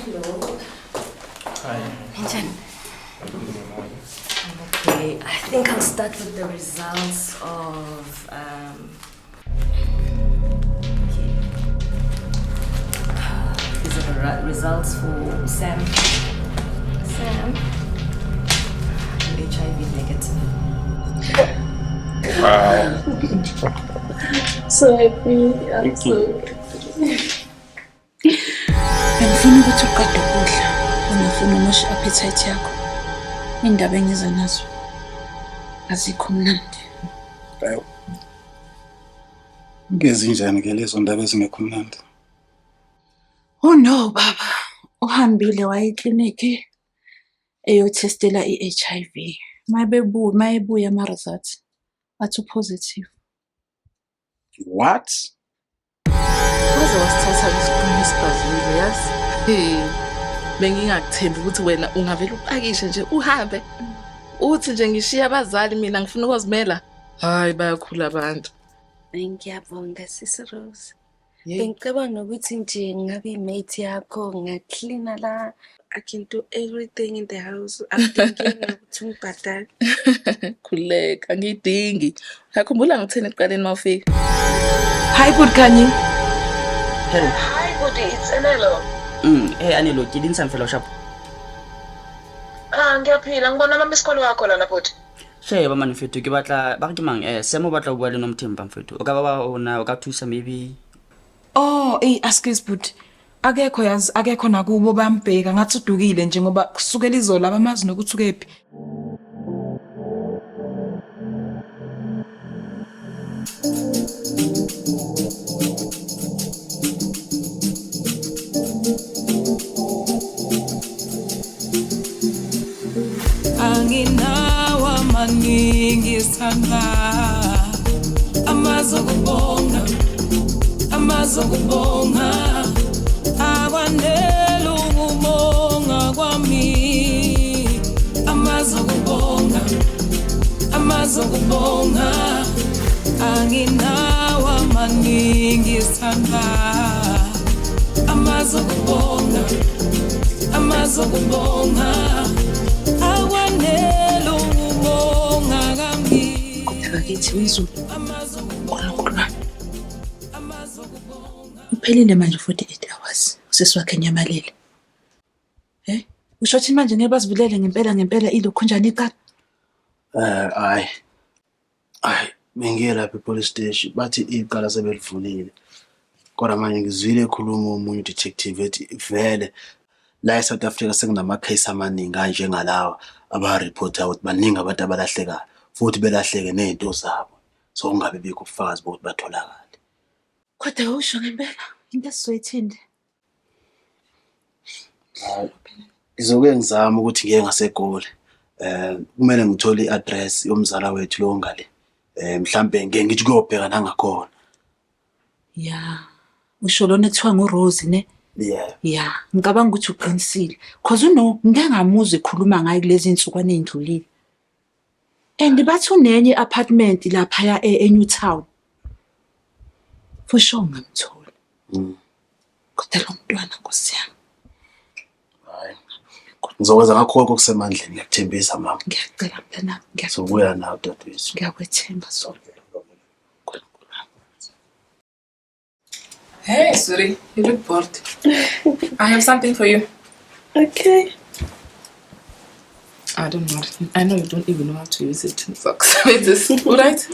Hello. Hi. Vincent. Okay, I think I'll start with the results of okay. These are the results for Sam. Sam, HIV negative. Wow. So happy. I'm so Bengifuna ukuthi uqede ukudla, ungafuni umoshe appetite yakho. Indaba engiza nazo azikho mnandi. Hayi. Ngezi njani ke lezo ndaba ezingekho mnandi? Oh no baba, uhambile waye ekliniki eyotestela i-HIV. Mayebuya ama results athi positive. What? waze wasithatha isikhulumi esibhadlile yazi. Bengingakuthembi ukuthi wena ungavela upakishe nje uhambe. Uthi nje ngishiya abazali mina ngifuna ukozimela. Hayi bayakhula abantu. Ngiyabonga Sisi Rose. Bengicabanga ukuthi nje ngabe imate yakho ngaklina la. I can do everything in the house. Akudingeki ukuthi ngibhadale. Khuleka ngidingi. Uyakhumbula ngithini ekuqaleni mawufika? Hi good Kanye. Hello. Hi Budi, it's Anelo. Hey Anelo, ke dintsha mfelo shop. Ngiyaphila ngibona mama isikole wakho lana Budi. Sheba mane mfethu ke batla ba ke mang Semo batla go bua le nomthemba mfethu. O ka ba ona o ka thusa maybe. Oh, excuse but akekho yazi akekho nakubo bambheka ngathi udukile nje ngoba kusukela izola abamazi nokuthi ukephi. Anginawa maningi sithanda amazokubonga akwanele ukubonga kwami amazokubonga anginawa maningi sithanda amazokubonga akwanele ukubonga kami Kodwa kithi wezulu. Kwakhona. Uphelile manje 48 hours. Usesiwakhe nyamalele. Usho ukuthi manje ngeke basivulele ngempela ilokho njani ikaka? Hayi. Bengiye lapha epolice station bathi iqala sebelivulile. Kodwa manje ngizwile ekhuluma umunye detective ethi vele la eSouth Africa sekunama case amaningi kanje ngalawa aba-reporta ukuthi baningi abantu abalahlekayo futhi belahleke nezinto zabo. So ungabe bikho ubufakazi bokuthi batholakala. Kodwa usho ngempela into esizoyithinde. Ngizoke ngizama ukuthi ngeke ngaseGoli. Kumele ngithole i-address yomzala wethu lo ngale. Mhlambe ngeke ngithi kuyobheka nangakhona. Ya. Usho lona kuthiwa nguRose ne? Yeah. Ya, ngicabanga ukuthi uqinisile. Cause ngeke ngamuzwa ekhuluma ngayo kulezi insukwane ezindlulile. And bathi unenye apartment lapha eNewtown. For sure ngamthola. Kodwa lo mntwana Nkosi yami. Hayi. Ngizokwenza ngakho konke okusemandleni ngiyakuthembisa mama. Ngiyacela mntana, Sobuya nawe dadewethu. ngiyakwethemba so. Hey, Suri, you look bored. I have something for you. Okay. I don't know. I know you don't even know how to use it. Socks. It's this, alright?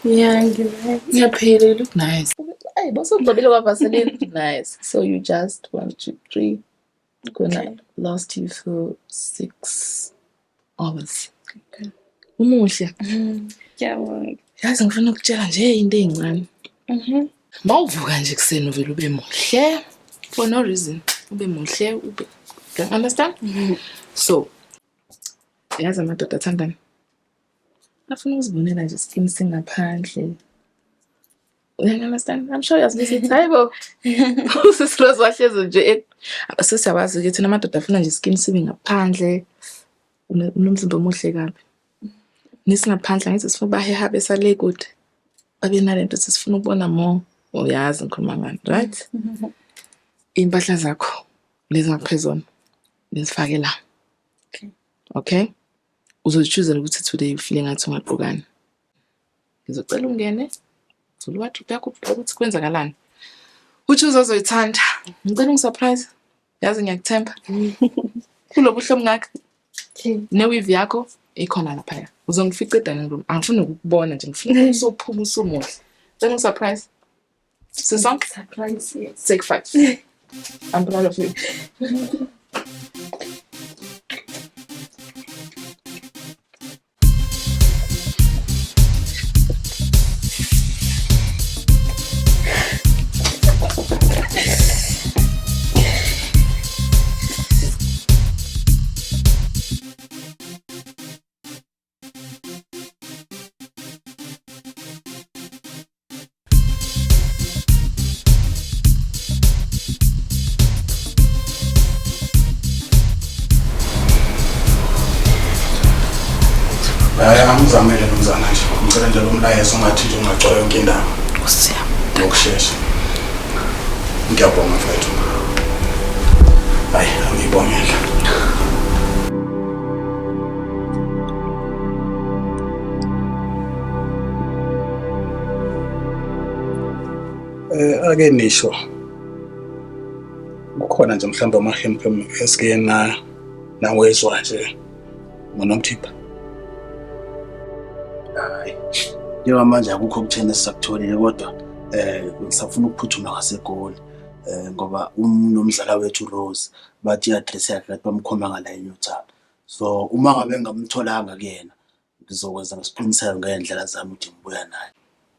Yeah, Ngiyaphila, you look nice. Hey, boss ugqobile kwaVaseline. Nice. So you just 1, 2, 3. Gonna last you for 6 hours. Okay. Umuhle. Ngiyabonga. Yazi ngifuna ukutshela nje into ezincane. Mawuvuka nje kuseni uvela ube muhle for no reason. Ube muhle ube. You understand? So, yazi amadoda athandana. Afuna uzibonela nje skin singaphandle. You understand? I'm sure you're listening. Hayibo. Usisiroze wahlezi nje. Sesiyawazi ukuthi namadoda afuna nje skin sibe ngaphandle. Unomzimba omuhle kabi. Nisingaphandle ngithi sifuna baheha besale good. Babe nalento sifuna ukubona more. Uyazi ngikhuluma ngani, right? Impahla zakho leza phezulu lezifake la. Okay? Uzochoose ukuthi today ufile ngathi ungaqokani. Ngizocela ungene. Uzolu wardrobe yakho ubheke ukuthi kwenzakalani. Uchoose ozoyithanda. Ngicela ungisurprise. Yazi ngiyakuthemba. Kulo buhlobo ngakho. Neweave yakho ikhona lapha. Uzongifica edani room. Angifuni ukukubona nje ngifuna usophuma usomuhle. Ngicela ungisurprise. Sisonke? Surprise, yes. Take 5. I'm proud of you. Angizamele nomzana nje. Ngicela nje lo mlayezo ungathi nje ungagcwala yonke indawo. Usiyami. Ngokushesha. Ngiyabonga mfethu. Hayi, angibongela. Ake nisho. Kukhona nje mhlawumbe amahempe esike nawezwa nje. Ngonomthipha. Hayi. Njengamanje akukho kuthena esisakutholile kodwa ngisafuna ukuphuthuma ngaseGoli ngoba unomdlala wethu Rose bathi i-address yakhe kathi bamkhomba ngala eNewtown. So uma ngabe ngamtholanga kuyena ngizokwenza ngesiqiniseko ngendlela zami ukuthi ngibuya naye.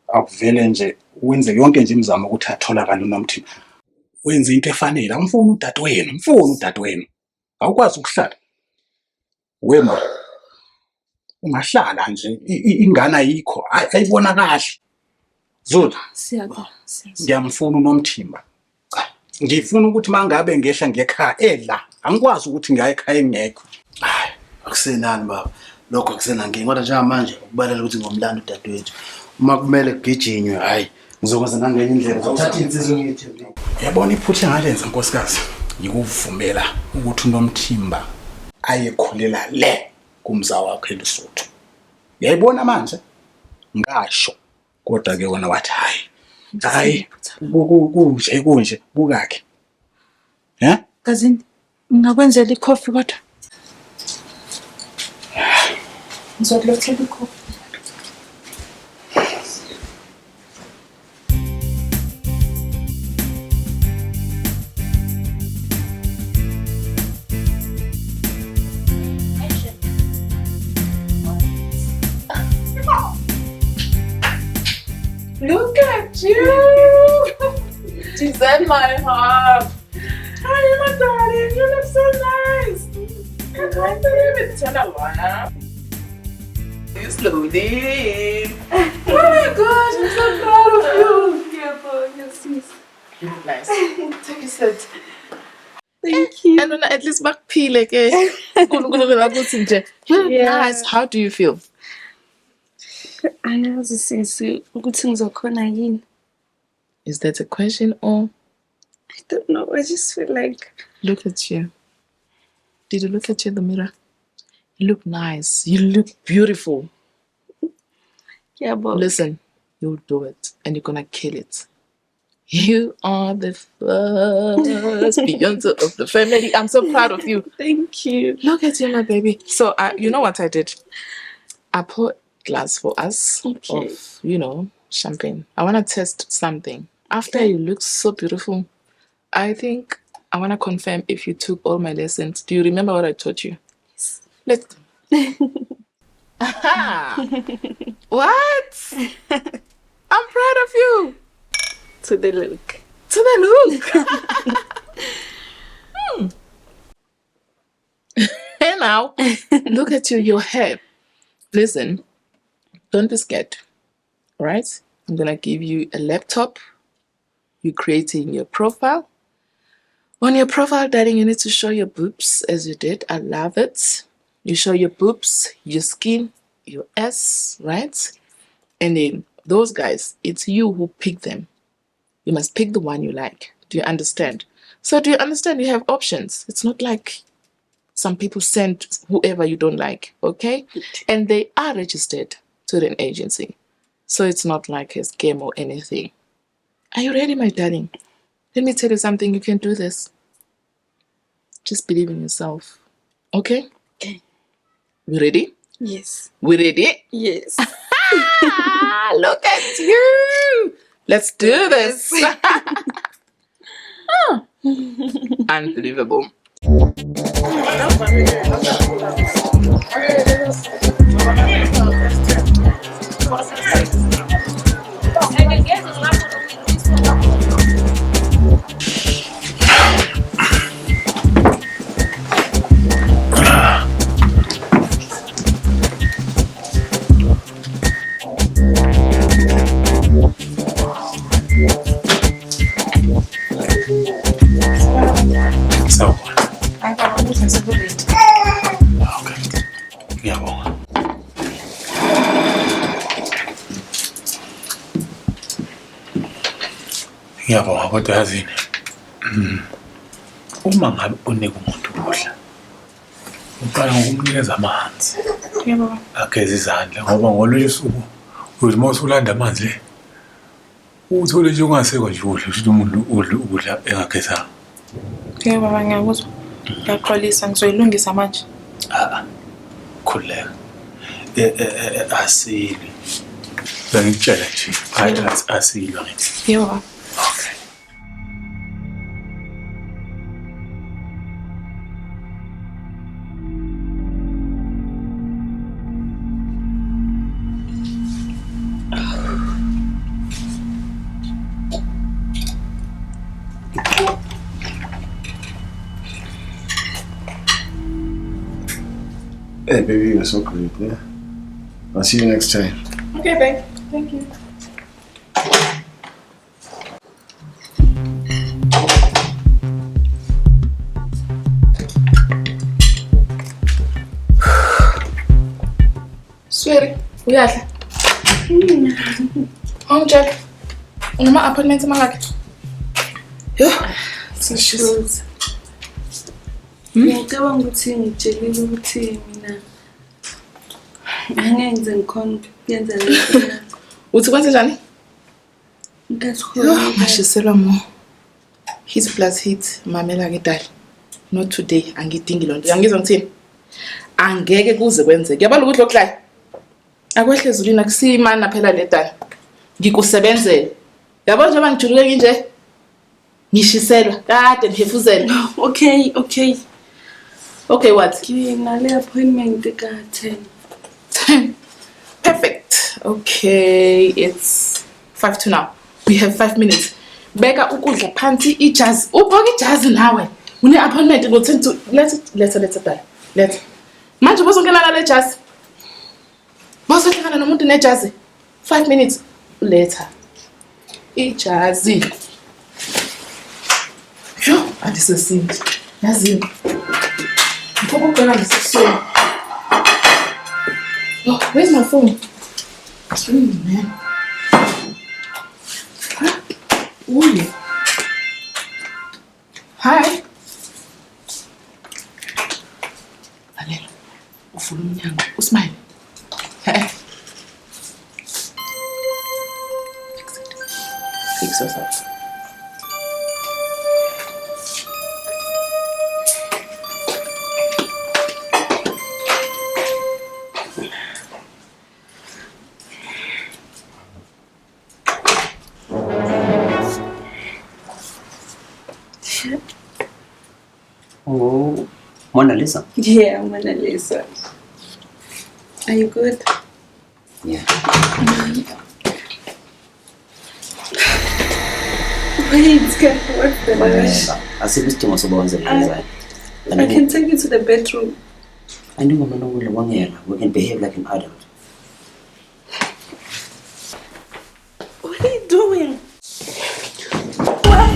Akuvele nje wenze yonke nje imizamo ukuthi atholakale uNomthipha. Wenza into efanele, angifuni udadewenu. Awukwazi ukuhlala. Wema. Ungahlala nje ingane ayikho ayibona kahle. Zulu. Siyabonga. Ngiyamfuna uNomthimba. Ngifuna ukuthi mangabe ngehla ngekhaya angikwazi ukuthi ngaye ekhaya engekho. Hayi, akusenani baba. Lokho akusenankinga kodwa njengamanje ukubalela ukuthi ngomlando udadewethu. Uma kumele kugijinywe hayi ngizokwenza ngenye indlela. Ngizothatha insizwe ngithi. Yabona iphutha ngalenza nkosikazi. Ngikuvumela ukuthi uNomthimba ayekhulela le kumza wakhe eLesotho. Yayibona manje? Ngasho. Kodwa ke wona wathi hayi kunje bukakhe. Kazini, ngingakwenzela ikhofi kodwa. Ngizokulethela ikhofi. Look at you! She's in my heart. Hi, my darling. You look so nice. I can't believe it. Turn around. Slowly. Oh my gosh, I'm so proud of you. You look nice. Take a seat. Thank you. And when at least back peel again. Nice. How do you feel? Angazi sisi ukuthi ngizokhona yini. Is that a question or? I don't know. I just feel like. Look at you. Did you look at you in the mirror? You look nice. You look beautiful. Yeah, but. Listen, you'll do it and you're gonna kill it. You are the first Beyonce of the family. I'm so proud of you. Thank you. Look at you, my baby. So, you know what I did? I put glass for us of, champagne. I want to test something. After you look so beautiful, I think I want to confirm if you took all my lessons. Do you remember what I taught you? Yes. Let's go. What? I'm proud of you. To the look. To the look. Hey now, look at you, your hair. Listen, don't be scared, all right? I'm going to give you a laptop. You're creating your profile. On your profile, darling, you need to show your boobs as you did. I love it. You show your boobs, your skin, your ass, right? And then those guys, it's you who pick them. You must pick the one you like. Do you understand? So do you understand? You have options. It's not like some people send whoever you don't like, okay? And they are registered to an agency. So it's not like a scam or anything. Are you ready, my darling? Let me tell you something. You can do this. Just believe in yourself. Okay? Okay. We ready? Yes. We ready? Yes. Look at you. Let's do this. Unbelievable. Sawubona. Akabona sekulate. Okay. Ngiyabonga. Ngiyabonga kodwa yazini. Uma ngabe unika umuntu ukudla, uqala ngokumnikeza amanzi. Yebo baba. Ageze izandla ngoba ngolunye usuku uthi uma usulanda amanzi uthole nje ungasekho nje udla futhi umuntu udla ukudla engagezanga. Yebo baba ngiyakuzwa. Ngiyaxolisa ngizoyilungisa manje. Khuleka. Asili. Ngikutshela nje. Hayi asili ngithi. Yebo baba. Okay. Hey, baby, you're so great, yeah? I'll see you next time. Okay, babe. Thank you. Sweetie, uyadla? Jack. Unama-appointments amangaki? Yo, Rose. Ngiyacabanga ukuthi ngitshelile ukuthi mina angeke ngize ngikhona ukuyenza lento yakho. uthi kwenze njani? Ngasikhona. Ngashiselwa mo. Hit plus hit, mamela-ke dali. Not today, angidingi lonto. Uyangizwa ngithini? Angeke kuze kwenzeke. Yabona ukudla okudlayo? Akwehle ezulwini akusimana phela le dali. Ngikusebenzela. Yabona njengoba ngijulukeke nje? Ngishiselwa kade ngihefuzela. Okay. Okay, what? Nginale appointment ka-10. 10. Perfect. Okay, it's 5 to now. We have 5 minutes. Beka ukudla phansi ijazi. Ubhoka ijazi nawe. Une-appointment ngo-10 to... Letha dala. Letha. Manje bozongena nale jazi. Bozohlangana nomuntu nejazi. 5 minutes. Letha. Ijazi. Yo, andisesindi. Yazini. Ngikubukela ngisesweni. Oh, where's my phone? It's ringing, man. Ooh. Hi. Lalela. Uvula umnyango. Usmile. Hey. Fix yourself. Oh, Mona Lisa. Yeah, Mona Lisa. Are you good? Yeah. Wait, what's the rush? Asibisidingo sokuwenza I can take you to the bedroom. We can behave like an adult. What are you doing? What?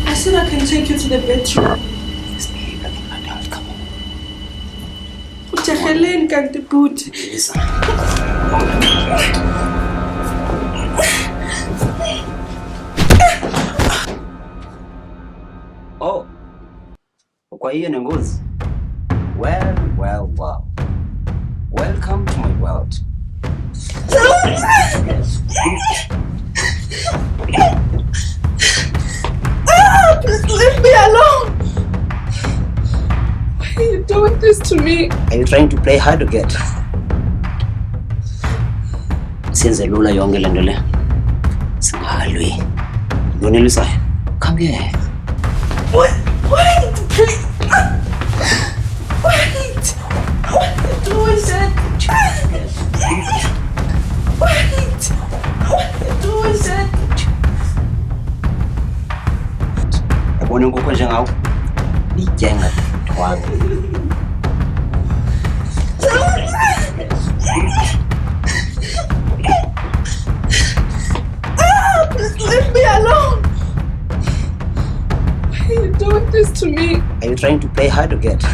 I said I can take you to the bedroom. Let's behave like an adult. Come on. Ujahelen kanti bhuti. Listen. Kwa hiyo nengozi. Well. Welcome to my world. Please leave me alone. Why are you doing this to me? Are you trying to play hard to get? Siyenze lula yonke lento le. Singalwi. Yonelisa. Come here. Wait, please. Wait. What are you doing, Sam? Wait. What are you doing, Sam? Yabona inkukhu njengawo. Ijenge thwanga. Please leave me alone. Why are you doing this to me? Are you trying to play hard to get?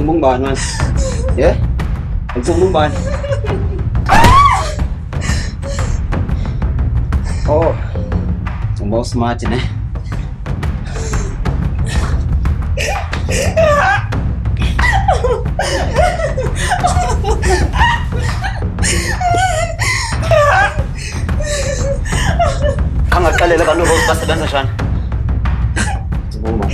Bung bòn man. Yeah? Anh bung bòn. Oh. Mau smart ni. Kamu kali lah kalau bawa pas dan Shan. Bung bòn.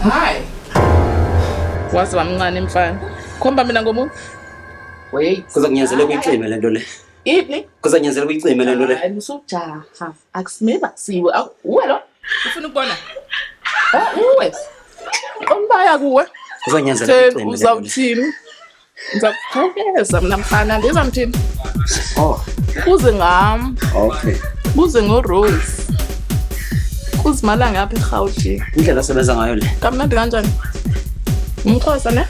Hi. Wazi wamncane mfana. Khomba mina ngomuntu. Wait, kuzonyanzela ukuyicima le nto le. Yini? Kuzonyanzela ukuyicima le nto le. Hayi usujaha. Akusimeba siwe. Uwe lo. Ufuna ukubona? Uwe. Umbaya kuwe. Kuzonyanzela ukuyicima le nto le. Uzawuthini? Ngizakuphekeza mina mfana ndizamthini? Oh, Kuze ngam. okay. Kuze ngoRose. Uzimala ngapha eGauteng. Indlela asebenza ngayo le. Kamnandi kanjani? Umxhosa ne?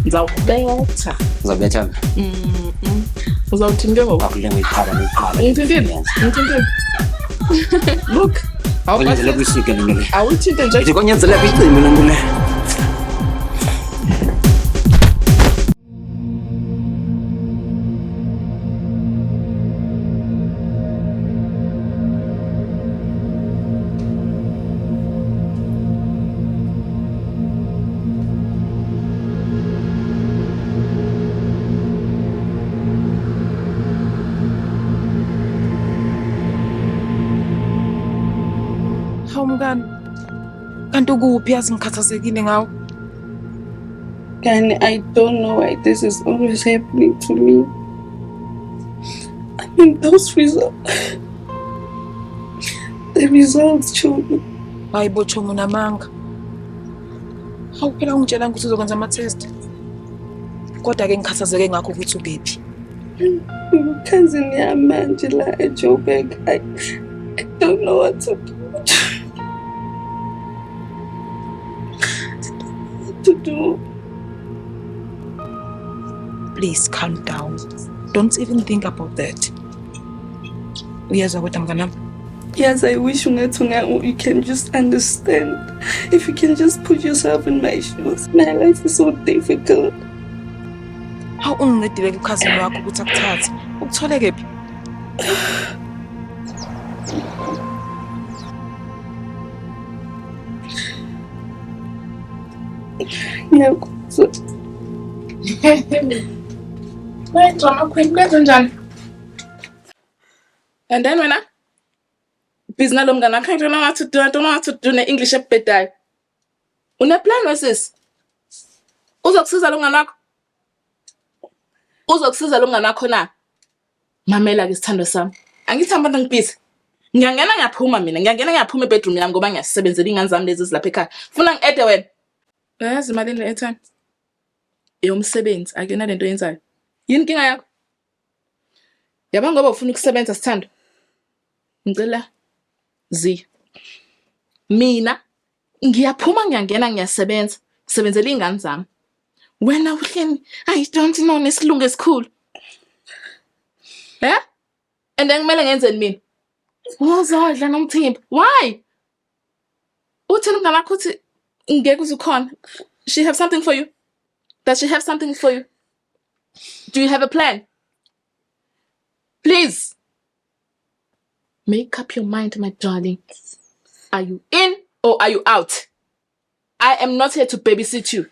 Ngizawubetha. Uzobetha. Uzawuthini ke ngoku? Akule ngiyikhala ngiyikhala. Ngithintini? Look. Kuzonyanzela ukuyisika le nto le. Awuthinte nje. Ithi konyanzela ukuyicima le nto le. Mngani. Kanti ukuphi yazi ngikhathazekile ngawo? Kani, I don't know why this is always happening to me. I mean, those results. The results, children. Hayibo Chomo namanga. Hawu phela ungitshela ukuthi uzokwenza ama-test. Kodwa ke ngikhathazeke ngakho ukuthi ubephi. Cousin yamanje la eJoburg. I don't know what to do. Please calm down. Don't even think about that. Uyezwa kodwa mnganami? Yes, I wish you can just understand. If you can just put yourself in my shoes. My life is so difficult. Hawu ungincedile kukhazini wakho ukuthi akuthathe. Ukuthole kephi? Ngiyakuzwa. Wait, drama queen, kwenze njani? And then wena? Busy nalo mngane wakho, I don't know what to do ne-English ebhedayo. Une-plan wesis? Uzokusiza lo mngane wakho? Uzokusiza lo mngane wakho na? Mamela-ke sithando sami. Angithi abantu ngibhizi. Ngiyangena ngiyaphuma ebedroom yami ngoba ngiyasebenzela iy'ngane zami lezi zilapha ekhaya. Funa ngi-ede wena? Uyazi imali ne-airtime? Eyomsebenzi, akuyona lento oyenzayo. Yini inkinga yakho? Yaba ngoba ufuna ukusebenza Sithando. Ngicela zi. Mina ngiyaphuma ngiyangena ngiyasebenza. Sebenzela izingane zami. Wena uhleni, I don't know nesilungu esikhulu. And then kumele ngenzeni mina? Uzodla noMthimba. Why? Uthini umngane wakho uthi ngeke uzukhona? She have something for you? Does she have something for you? Do you have a plan? Please. Make up your mind, my darling. Are you in or are you out? I am not here to babysit you.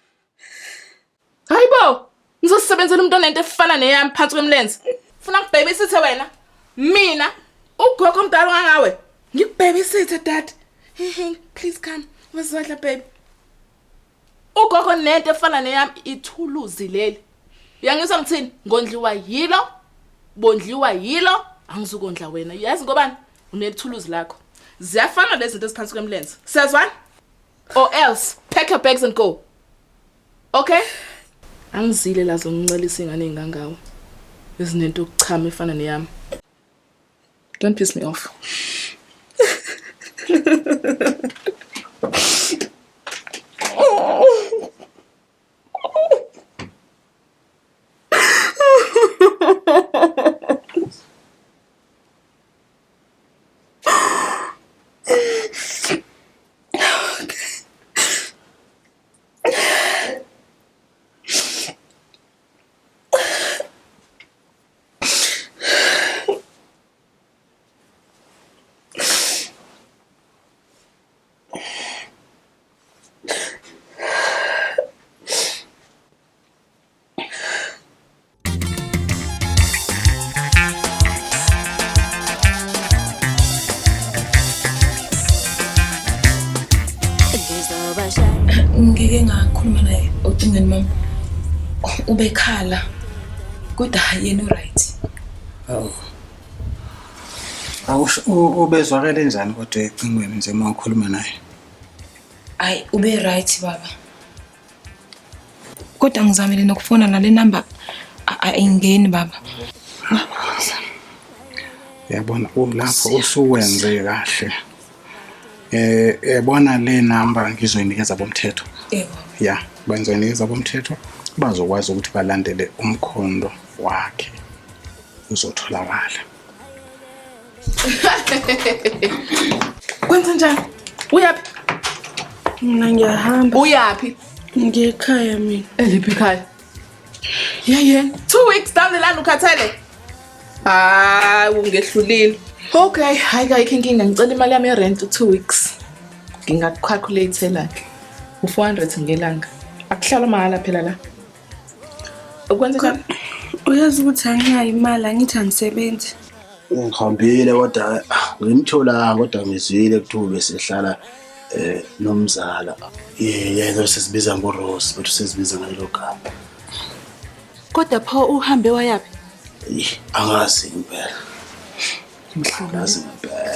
Hayibo, ngizosebenzela umuntu onento efana neyami phansi kwemlenze. Ufuna ukubabysithe wena? Mina, ugogo omdala ngangawe. Ngikubabysithe dad. Please come. Wazodla baby. Ugogo nento efana neyami ithuluzi leli. Uyangizwa ngithini? Ngondliwa yilo, bondliwa yilo, angizukondla wena. Yazi ngobani? Unethuluzi lakho. Ziyafana lezi zinto eziphansi kwemlenze. Sezwana? Or else, pack your bags and go. Okay? Angizile la zongicelisa ingane engangawo. Ezinento ukuchama efana neyami. Don't piss me off. Ngike ngakhuluma naye ucingweni mama. Ubekhala. Kodwa yena right. Ubezwakele njani kodwa ecingweni nje uma ukhuluma naye? Ayi ube right baba. Kodwa ngizamile nokufona nale number ayingeni baba. Yabona ulapho usuwenze kahle. Yabona le number ngizoyinikeza bomthetho. Yebo. Yeah, benzoyinikeza bomthetho bazokwazi ukuthi balandele umkhondo wakhe. Uzotholakala. Kwenza njani? Uyaphi? Mina ngiyahamba. Uyaphi? Ngiyekhaya mina. Eliphi ekhaya? Yeah. 2 weeks down the line ukhathele. Ungehlulile. Okay, hayi ayikho inkinga ngicela imali yami yerent 2 weeks. Ngingakukhalculate ke. U400 ngelanga. Akuhlala mahala phela la. Ukwenza njani? Uyazi ukuthi anginayo imali angithi angisebenzi. Ngihambile kodwa ngimthola kodwa ngizwile kuthiwa besehlala nomzala. Yena sesibiza ngoRose, but sesibiza ngalo gama. Kodwa pho uhambe wayapi? Angazi impela. Angazi impela.